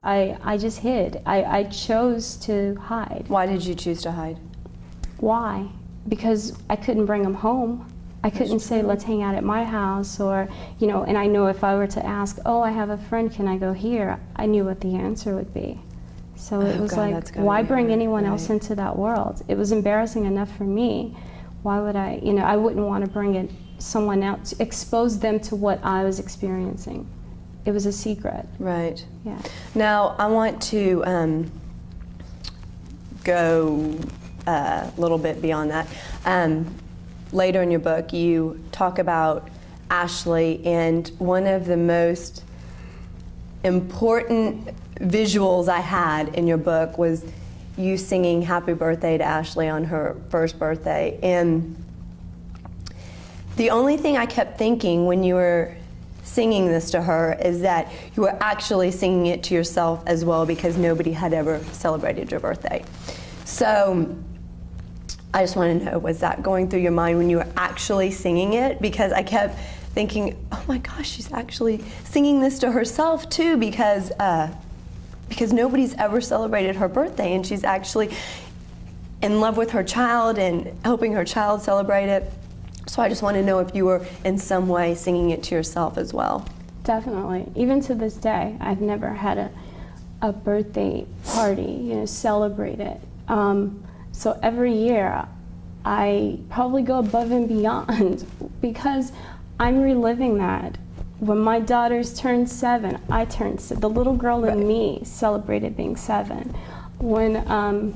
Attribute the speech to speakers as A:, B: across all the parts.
A: I just hid. I chose to hide.
B: Why did you choose to hide?
A: Why? Because I couldn't bring him home. I couldn't say, let's hang out at my house, or, you know, and I know if I were to ask, oh, I have a friend, can I go here? I knew what the answer would be. So it was like, why bring anyone else into that world? It was embarrassing enough for me. Why would I, you know, I wouldn't want to bring in someone else, expose them to what I was experiencing. It was a secret.
B: Right.
A: Yeah.
B: Now, I want to go a little bit beyond that. Later in your book, you talk about Ashley, and one of the most important visuals I had in your book was you singing Happy Birthday to Ashley on her first birthday. And the only thing I kept thinking when you were singing this to her is that you were actually singing it to yourself as well, because nobody had ever celebrated your birthday. So I just want to know, was that going through your mind when you were actually singing it? Because I kept thinking, oh my gosh, she's actually singing this to herself too, because nobody's ever celebrated her birthday, and she's actually in love with her child and helping her child celebrate it. So I just want to know if you were in some way singing it to yourself as well.
A: Definitely. Even to this day, I've never had a birthday party, you know, celebrate it. So every year, I probably go above and beyond because I'm reliving that. When my daughters turned 7, I turned 7. The little girl in me celebrated being 7. When I'm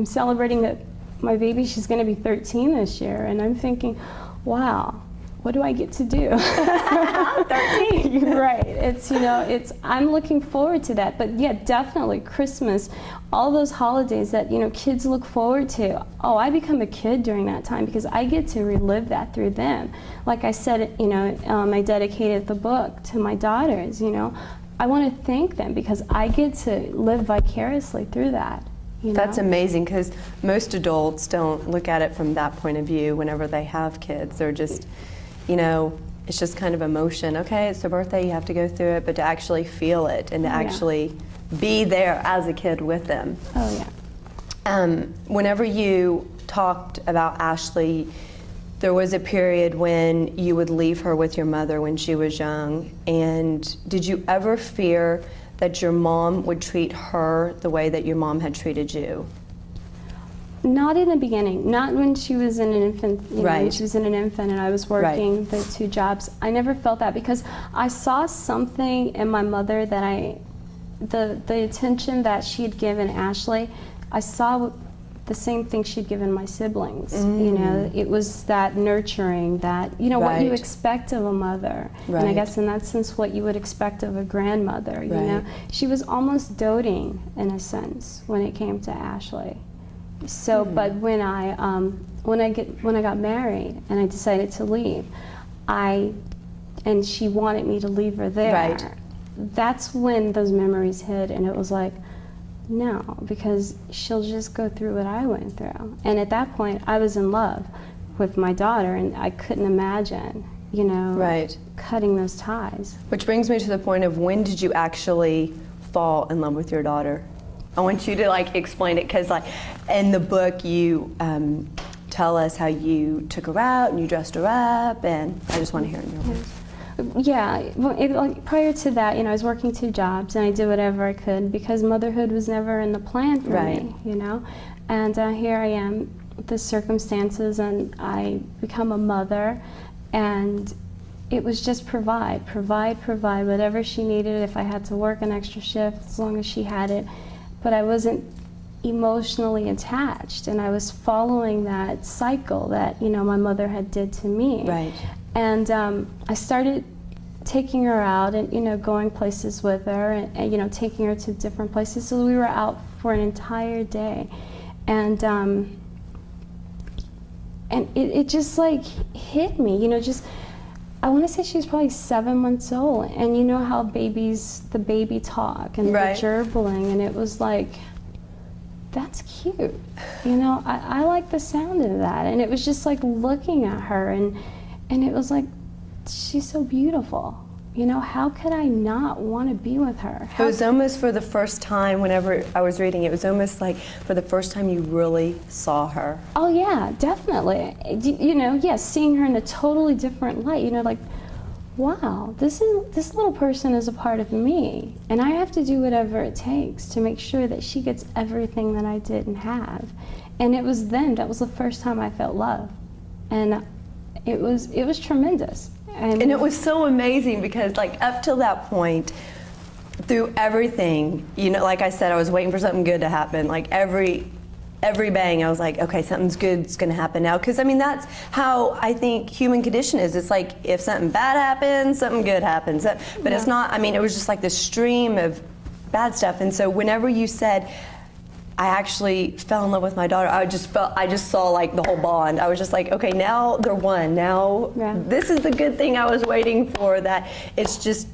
A: celebrating that my baby, she's going to be 13 this year, and I'm thinking, wow, what do I get to do? 13. Right. It's, you know, I'm looking forward to that. But yeah, definitely Christmas, all those holidays that, you know, kids look forward to. Oh, I become a kid during that time because I get to relive that through them. Like I said, you know, I dedicated the book to my daughters, you know. I want to thank them because I get to live vicariously through that. You know?
B: That's amazing, because most adults don't look at it from that point of view whenever they have kids. They're just, you know, it's just kind of emotion. Okay, it's their birthday, you have to go through it, but to actually feel it and to actually be there as a kid with them.
A: Oh, yeah.
B: Whenever you talked about Ashley, there was a period when you would leave her with your mother when she was young. And did you ever fear that your mom would treat her the way that your mom had treated you?
A: Not in the beginning, not when she was in an infant, you know, when she was in an infant and I was working the 2 jobs. I never felt that because I saw something in my mother that the attention that she had given Ashley, I saw the same thing she'd given my siblings. You know, it was that nurturing, that, you know, what you expect of a mother. And I guess in that sense, what you would expect of a grandmother, you know. She was almost doting, in a sense, when it came to Ashley. So, but when I got married and I decided to leave, and she wanted me to leave her there, that's when those memories hit, and it was like, no, because she'll just go through what I went through. And at that point, I was in love with my daughter, and I couldn't imagine, you know, cutting those ties.
B: Which brings me to the point of, when did you actually fall in love with your daughter? I want you to like explain it, because like in the book you tell us how you took her out and you dressed her up, and I just want to hear it in your words.
A: Yeah, like, prior to that, you know, I was working 2 jobs and I did whatever I could because motherhood was never in the plan for me, you know. And here I am with the circumstances, and I become a mother, and it was just provide whatever she needed. If I had to work an extra shift, as long as she had it. But I wasn't emotionally attached, and I was following that cycle that, you know, my mother had did to me. And I started taking her out and, you know, going places with her, and you know, taking her to different places. So we were out for an entire day, and it just like hit me, you know, just, I want to say she was probably 7 months old, and you know how babies, the baby talk and the gerbling, and it was like, that's cute, you know, I like the sound of that. And it was just like looking at her, and it was like, she's so beautiful, you know, how could I not want to be with her?
B: It was almost for the first time, whenever I was reading, it was almost like for the first time you really saw her.
A: Oh yeah, definitely. You know, yes, seeing her in a totally different light, you know, like, wow, this little person is a part of me, and I have to do whatever it takes to make sure that she gets everything that I didn't have. And it was then, that was the first time I felt love. And it was tremendous. And
B: it was so amazing because, like, up till that point, through everything, you know, like I said, I was waiting for something good to happen. Like every bang, I was like, okay, something's good's gonna happen now. Because I mean, that's how I think human condition is. It's like if something bad happens, something good happens. But yeah. It's not. I mean, it was just like this stream of bad stuff. And so whenever you said, I actually fell in love with my daughter, I just saw like the whole bond. I was just like, okay, now they're one. Now this is the good thing I was waiting for. That it's just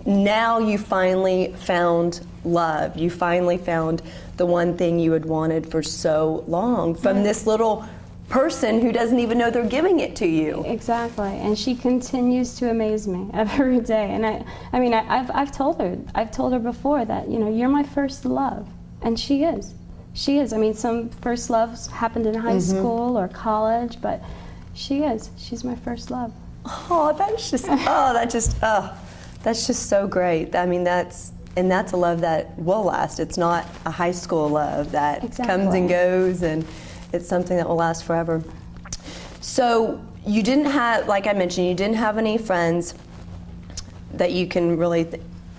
B: now you finally found love. You finally found the one thing you had wanted for so long from this little person who doesn't even know they're giving it to you. Exactly,
A: and she continues to amaze me every day. And I mean, I've told her before that, you know, you're my first love, and she is. She is. I mean, some first loves happened in high school or college, but she's my first love.
B: Oh, that's just so great. I mean, that's a love that will last. It's not a high school love that comes and goes, and it's something that will last forever. So you didn't have, like I mentioned, you didn't have any friends that you can really,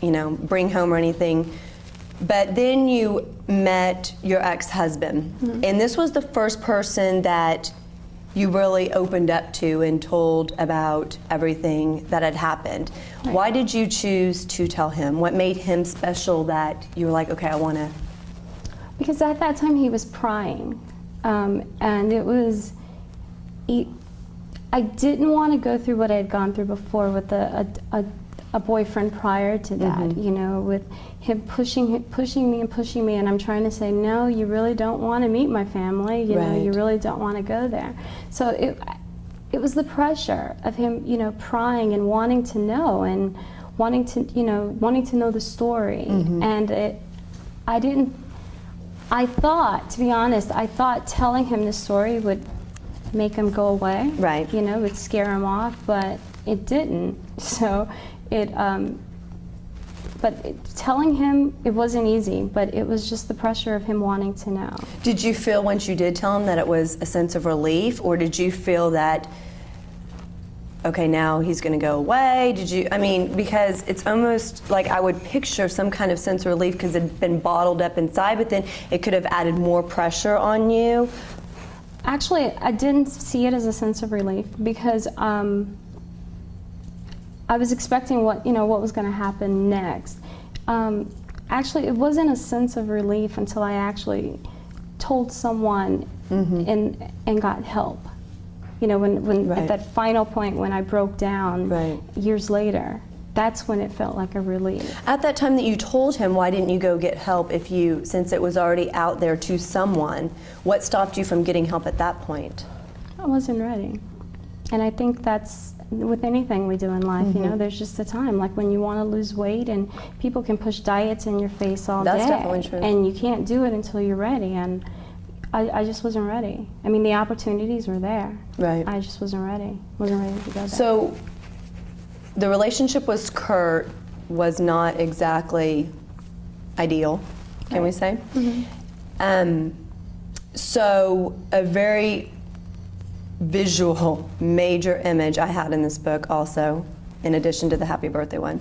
B: you know, bring home or anything. But then you met your ex-husband, and this was the first person that you really opened up to and told about everything that had happened. Right. Why did you choose to tell him? What made him special that you were like, okay, I want to?
A: Because at that time he was prying, and it was, I didn't want to go through what I had gone through before with a boyfriend prior to that, you know, with him pushing me, and I'm trying to say, no, you really don't want to meet my family, you know, you really don't want to go there. So it was the pressure of him, you know, prying and wanting to know, and wanting to know the story. And I thought, to be honest, telling him the story would make him go away, you know, would scare him off, but it didn't. So telling him, it wasn't easy, but it was just the pressure of him wanting to know.
B: Did you feel once you did tell him that it was a sense of relief, or did you feel that, okay, now he's going to go away? Did you, I mean, because it's almost like I would picture some kind of sense of relief because it had been bottled up inside, but then it could have added more pressure on you.
A: Actually, I didn't see it as a sense of relief because I was expecting what was going to happen next. Actually, it wasn't a sense of relief until I actually told someone and got help. You know, when at that final point when I broke down years later, that's when it felt like a relief.
B: At that time that you told him, why didn't you go get help since it was already out there to someone? What stopped you from getting help at that point?
A: I wasn't ready. And I think that's with anything we do in life, you know, there's just a time, like when you want to lose weight and people can push diets in your face all day.
B: That's definitely true.
A: And you can't do it until you're ready, and I just wasn't ready. I mean, the opportunities were there. I just wasn't ready to go there.
B: So the relationship with Kurt was not exactly ideal, can we say? So a very visual major image I had in this book also, in addition to the happy birthday one,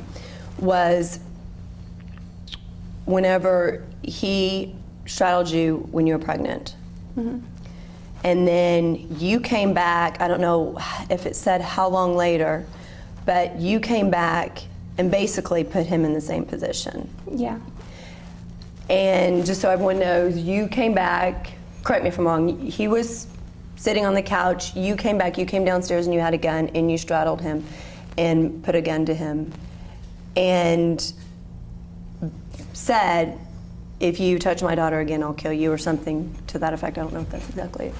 B: was whenever he straddled you when you were pregnant. And then you came back, I don't know if it said how long later, but you came back and basically put him in the same position.
A: Yeah.
B: And just so everyone knows, you came back, correct me if I'm wrong, he was sitting on the couch, you came back, you came downstairs and you had a gun and you straddled him and put a gun to him and said, if you touch my daughter again, I'll kill you, or something to that effect. I don't know if that's exactly it.